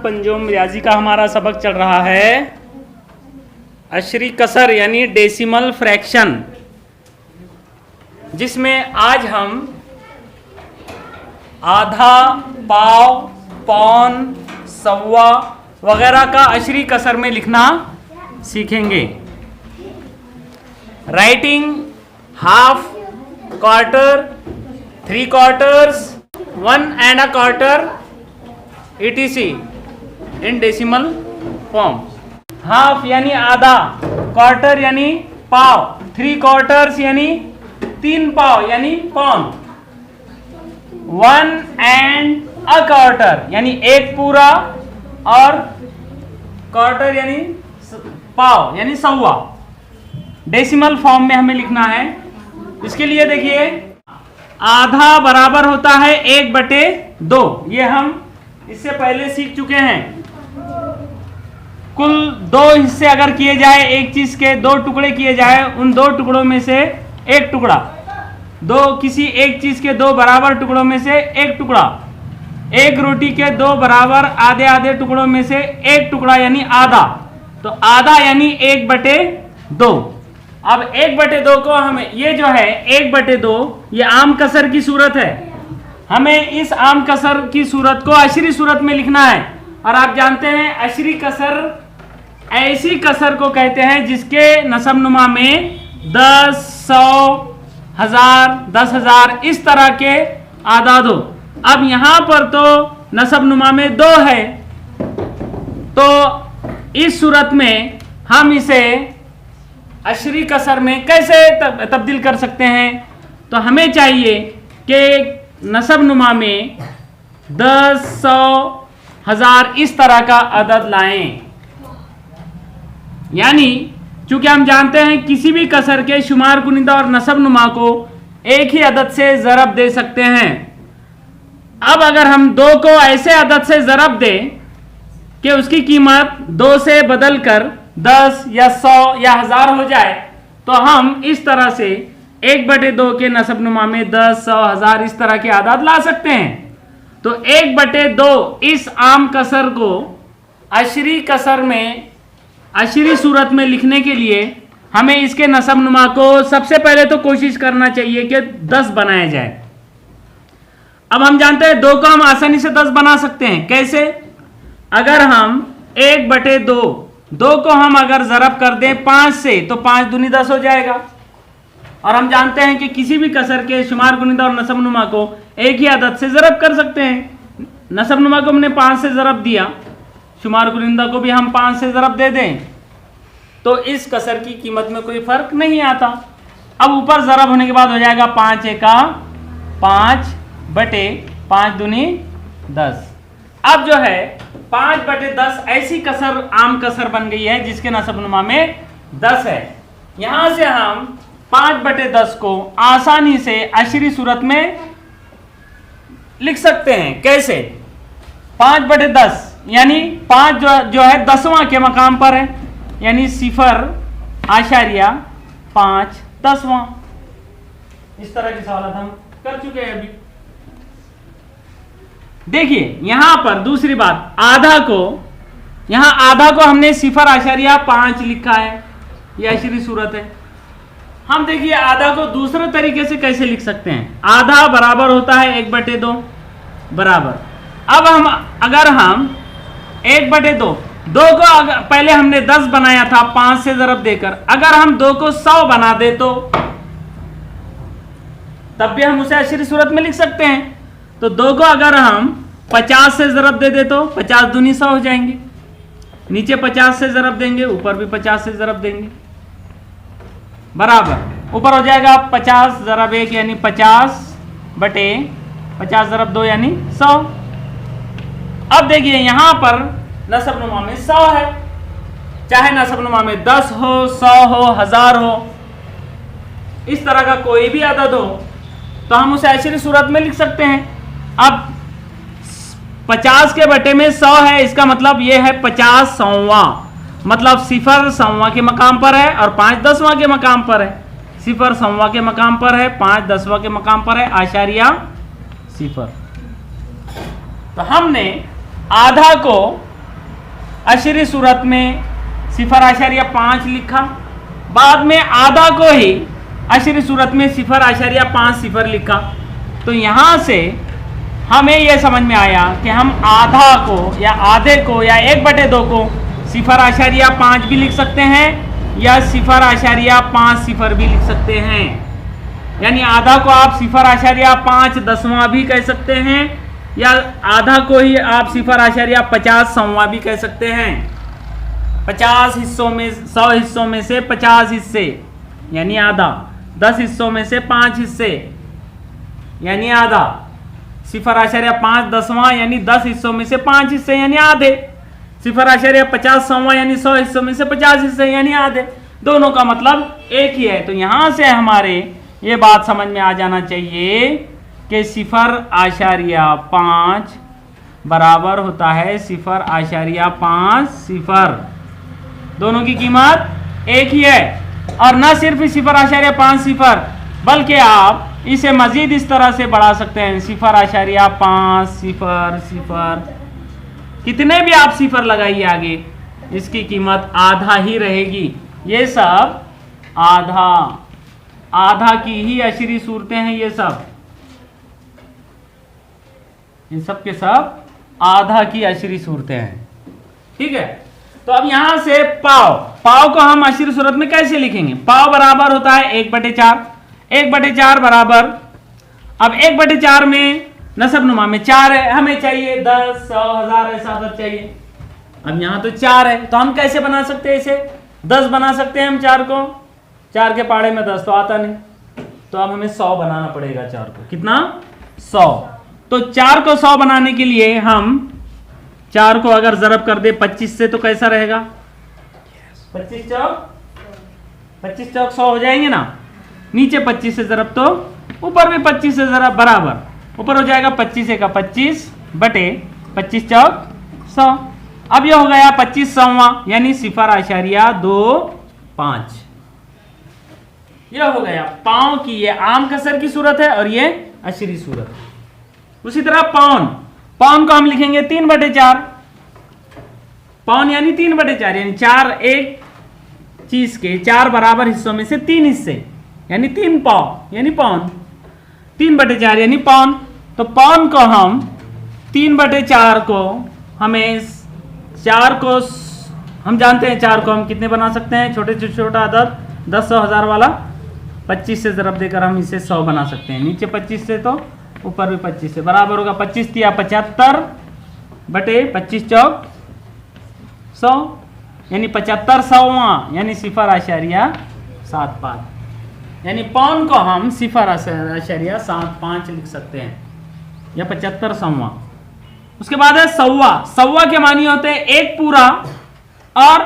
पंजोम रियाजी का हमारा सबक चल रहा है अशरी कसर यानी डेसिमल फ्रैक्शन, जिसमें आज हम आधा, पाव, पौन, सवा वगैरह का अशरी कसर में लिखना सीखेंगे। Writing half, quarter, 3 quarters, 1 1/4 etc in decimal form. Half यानी आधा, क्वार्टर यानी पाव, 3 quarters यानी 3 पाव यानी पौन, 1 1/4 यानी 1 पूरा और क्वार्टर यानी पाव यानी सवा। डेसिमल फॉर्म में हमें लिखना है। इसके लिए देखिए, आधा बराबर होता है 1/2। ये हम इससे पहले सीख चुके हैं। कुल 2 हिस्से अगर किए जाए, एक चीज के 2 टुकड़े किए जाए, उन 2 टुकड़ों में से एक टुकड़ा, किसी एक चीज के 2 बराबर टुकड़ों में से एक टुकड़ा, एक रोटी के 2 बराबर आधे आधे टुकड़ों में से एक टुकड़ा यानी आधा। तो आधा यानी 1/2। अब 1/2 को हमें, ये जो है 1/2 ये आम कसर की सूरत है। हमें इस आम कसर की सूरत को अशरी सूरत में लिखना है। और आप जानते हैं अशरी कसर ऐसी कसर को कहते हैं जिसके नसब नुमा में 10, 100, 1000, 10,000 इस तरह के आदाद हो। अब यहां पर तो नसब नुमा में 2 है, तो इस सूरत में हम इसे अशरी कसर में कैसे तब्दील कर सकते हैं? तो हमें चाहिए कि नसब नुमा में 10, 100, 1000 इस तरह का अदद लाएं। यानी चूंकि हम जानते हैं किसी भी कसर के शुमार कुनिदा और नसब नुमा को एक ही अदद से ज़रब दे सकते हैं। अब अगर हम 2 को ऐसे अदद से ज़रब दें कि उसकी कीमत 2 से बदल कर 10 या 100 या 1000 हो जाए, तो हम इस तरह से 1/2 के नसब नुमा में 10, 100, 1000 इस तरह के आदाद ला सकते हैं। तो 1/2 इस आम कसर को अशरी कसर में, अशरी सूरत में लिखने के लिए हमें इसके नसब नुमा को सबसे पहले तो कोशिश करना चाहिए कि 10 बनाया जाए। अब हम जानते हैं 2 को हम आसानी से 10 बना सकते हैं। कैसे? अगर हम 1/2 2 को हम अगर ज़रब कर दें 5 से, तो 5 दूनी 10 हो जाएगा। और हम जानते हैं कि किसी भी कसर के शुमार कुनिदा और नसब नुमा को एक ही आदत से ज़रब कर सकते हैं। नसब नुमा को हमने 5 से ज़रब दिया, शुमार कुनिदा को भी हम 5 से ज़रब दे दें, तो इस कसर की कीमत में कोई फ़र्क नहीं आता। अब ऊपर ज़रब होने के बाद हो जाएगा 5 एका 5 बटे 5 दूनी 10। अब जो है 5/10 ऐसी कसर आम कसर बन गई है जिसके नसब नुमा में 10 है। यहां से हम 5/10 को आसानी से अशरी सूरत में लिख सकते हैं। कैसे? 5/10 यानी 5 जो है 10वां के मकाम पर है, यानी 0.5 10वां। इस तरह के सवाल हम कर चुके हैं अभी। देखिए यहां पर दूसरी बात, आधा को हमने 0.5 लिखा है, यह अशरी सूरत है। हम देखिए आधा को दूसरे तरीके से कैसे लिख सकते हैं। आधा बराबर होता है 1/2 बराबर। अब अगर हम 1/2 को पहले हमने 10 बनाया था 5 से ज़रब देकर, अगर हम 2 को 100 बना दे तो तब भी हम उसे अशरी सूरत में लिख सकते हैं। तो 2 को अगर हम 50 से ज़रब दे दे तो 50 दूनी 100 हो जाएंगे। नीचे 50 से ज़रब देंगे, ऊपर भी 50 से ज़रब देंगे, बराबर। ऊपर हो जाएगा 50 ज़रब 1 यानी 50 बटे 50 ज़रब 2 यानी 100। अब देखिए यहां पर नसब नुमा में 100 है, चाहे नसब नुमा में 10 हो, 100 हो, 1000 हो, इस तरह का कोई भी अदद हो, तो हम उसे अशरी सूरत में लिख सकते हैं। अब 50 के बटे में 100 है, इसका मतलब यह है 50 100वां, मतलब 0 100वां के मकाम पर है और 5 10वां के मकाम पर है। 0 100वां के मकाम पर है, 5 10वां के मकाम पर है, आशारिया 0। तो हमने आधा को अशरी सूरत में 0.5 लिखा, बाद में आधा को ही अशरी सूरत में 0.50 लिखा। तो यहां से हमें यह समझ में आया कि हम आधा को या आधे को या 1/2 को 0.5 भी लिख सकते हैं या 0.50 भी लिख सकते हैं। यानी आधा को आप 0.5 भी कह सकते हैं या आधा को ही आप 0.50 भी कह सकते हैं। 50 हिस्सों में 100 हिस्सों में से 50 हिस्से यानी आधा, 10 हिस्सों में से 5 हिस्से यानी आधा, 0.5 यानी 10 हिस्सों में से 5 हिस्से यानी आधे, 0.50 यानी 100 हिस्सों में से 50 हिस्से यानी आधे। दोनों का मतलब एक ही है। तो यहां से हमारे ये बात समझ में आ जाना चाहिए कि 0.5 बराबर होता है 0.50। दोनों की कीमत एक ही है। और न सिर्फ 0.50 बल्कि आप इसे मजीद इस तरह से बढ़ा सकते हैं 0.50। कितने भी आप सिफर लगाइए आगे, इसकी कीमत आधा ही रहेगी। ये सब आधा की ही अशरी सूरतें हैं। ये सब इन सब के सब आधा की अशरी सूरतें हैं। ठीक है। तो अब यहां से पाव को हम अशरी सूरत में कैसे लिखेंगे? पाव बराबर होता है 1/4। 1/4 बराबर, अब 1/4 में नसब नुमा में 4 है, हमें चाहिए 10, 100, 1000 ऐसा अदद चाहिए। अब यहां तो 4 है, तो हम कैसे बना सकते हैं इसे? 10 बना सकते हैं हम 4 को। 4 के पाड़े में 10 तो आता नहीं, तो अब हमें 100 बनाना पड़ेगा 4 को। कितना? 100। तो 4 को 100 बनाने के लिए हम 4 को अगर जरब कर दे 25 से तो कैसा रहेगा? 25 चौक 100 हो जाएंगे ना। नीचे 25 से जरब तो ऊपर भी 25 से जरब बराबर, ऊपर हो जाएगा 25 का 25 बटे 25 चौक 100। अब यह हो गया 25 सौवा यानी 0.25। यह हो गया पाँव की, ये आम कसर की सूरत है और ये अशरी सूरत। उसी तरह पाउन को हम लिखेंगे 3/4। पाउन यानी 3/4 यानी 4 एक चीज के 4 बराबर हिस्सों में से 3 हिस्से यानी 3 पाव यानी पाउन। 3/4 यानी पाउन। तो पाउन को हम 3/4 को हमें 4 को हम जानते हैं 4 को हम कितने बना सकते हैं? छोटे से छोटा अदद 10, 100, 1000 वाला 25 से जरब देकर हम इसे 100 बना सकते हैं। नीचे 25 से तो ऊपर भी 25 से बराबर होगा 25 तिया 75 बटे 25 चौक 100 यानी 75 सौवा यानी 0.75। यानी पाउन को हम 0.75 लिख सकते हैं या 75 सौवा। उसके बाद है सौवा के मानी होते हैं 1 पूरा और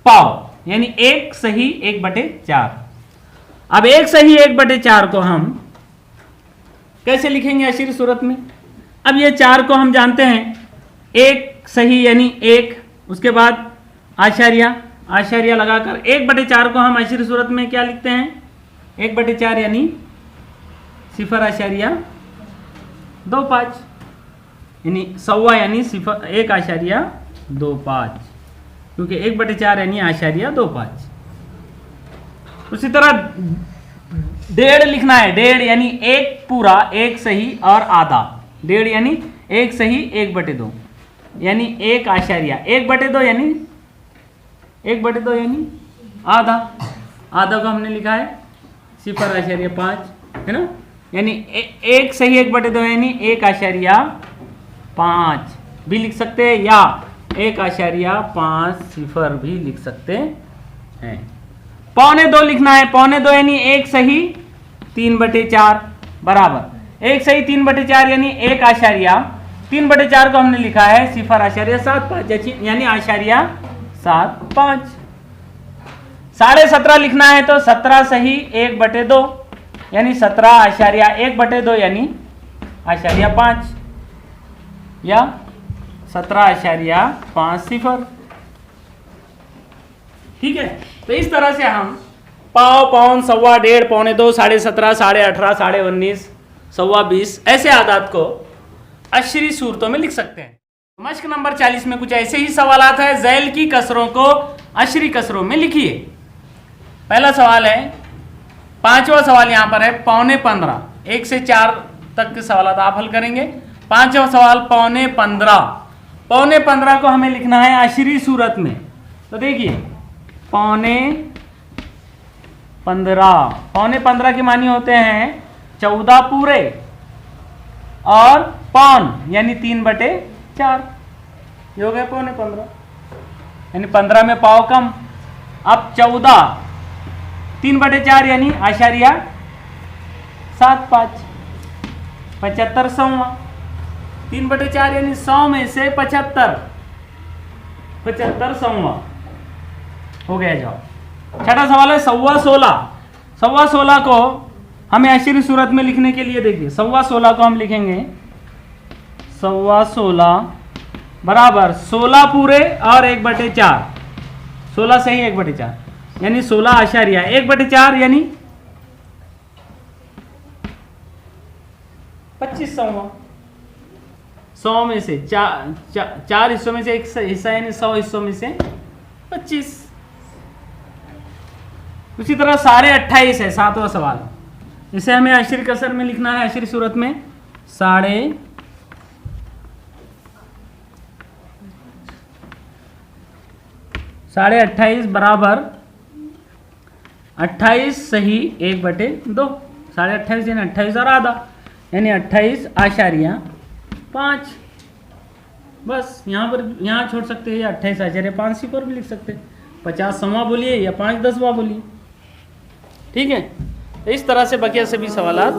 पाव यानी 1 सही 1/4। अब 1 सही 1/4 को हम कैसे लिखेंगे अशरी सूरत में? अब ये 4 को हम जानते हैं 1 सही यानी 1, उसके बाद आशारिया लगाकर 1/4 को हम अशरी सूरत में क्या लिखते हैं? 1/4 यानी 0.25 यानी सौवा यानी 1.25 क्योंकि 1/4 यानी 0.25। उसी तरह 1.5 लिखना है। 1.5 यानी 1 पूरा 1 सही और आधा। 1.5 यानी 1 सही 1/2 यानी 1.2 यानी 1/2 यानी आधा। आधा को हमने लिखा है 0.5 है ना। यानी 1 सही 1/2 यानी 1.5 भी लिख सकते हैं या 1.50 भी लिख सकते हैं। 1.25 लिखना है। 1.25 यानी 1 सही 3/4 बराबर 1 सही 3/4 यानी 1.3/4 को हमने लिखा है 0.75 यानी 0.75। 17.5 लिखना है तो 17 सही 1/2 यानी 17.1/2 यानी 0.5 या 17.50। ठीक है। तो इस तरह से हम पाउन, सौवा, 1.5, 1.25, 17.5, 18.5, 19.5, 20 ऐसे आदात को अशरी सूरतों में लिख सकते हैं। मश्क नंबर 40 में कुछ ऐसे ही सवालात है। ज़ैल की कसरों को अशरी कसरों में लिखिए। पहला सवाल है, पांचवा सवाल यहाँ पर है पौने 15। 1 से 4 तक के सवालात आप हल करेंगे। पांचवा सवाल पौने 15। पौने 15 को हमें लिखना है अशरी सूरत में। तो देखिए पौने 15, पौने 15 के मानी होते हैं 14 पूरे और पौन यानी 3/4, ये हो गए पौने 15, यानी 15 में पाव कम। अब 14 3/4 यानी आशारिया 75, 75 सौवा। 3/4 यानी 100 में से 75, 75 सौवा हो गया जवाब। छठा सवाल है 16.25। 16.25 को हमें अशरी सूरत में लिखने के लिए देखिए 16.25 को हम लिखेंगे 16.25 बराबर 16 पूरे और 1/4, 16 से ही 1/4 यानी 16 आशारिया 1/4 यानी 25 सौवा। 100 में से 4 हिस्सों में से एक हिस्सा यानी 100 हिस्सों में से 25। उसी तरह साढ़े 28 है 7वां सवाल। इसे हमें अशरी कसर में लिखना है अशरी सूरत में। साढ़े 28 बराबर 28 सही 1/2, 28.5 यानी 28 और आधा यानी 28 आशारिया 5। बस यहाँ छोड़ सकते हैं या 28 आशारिया 5 सी पर भी लिख सकते हैं। 50 सौवा बोलिए या 5 10वां बोलिए। ठीक है, इस तरह से बकिया सभी सवालात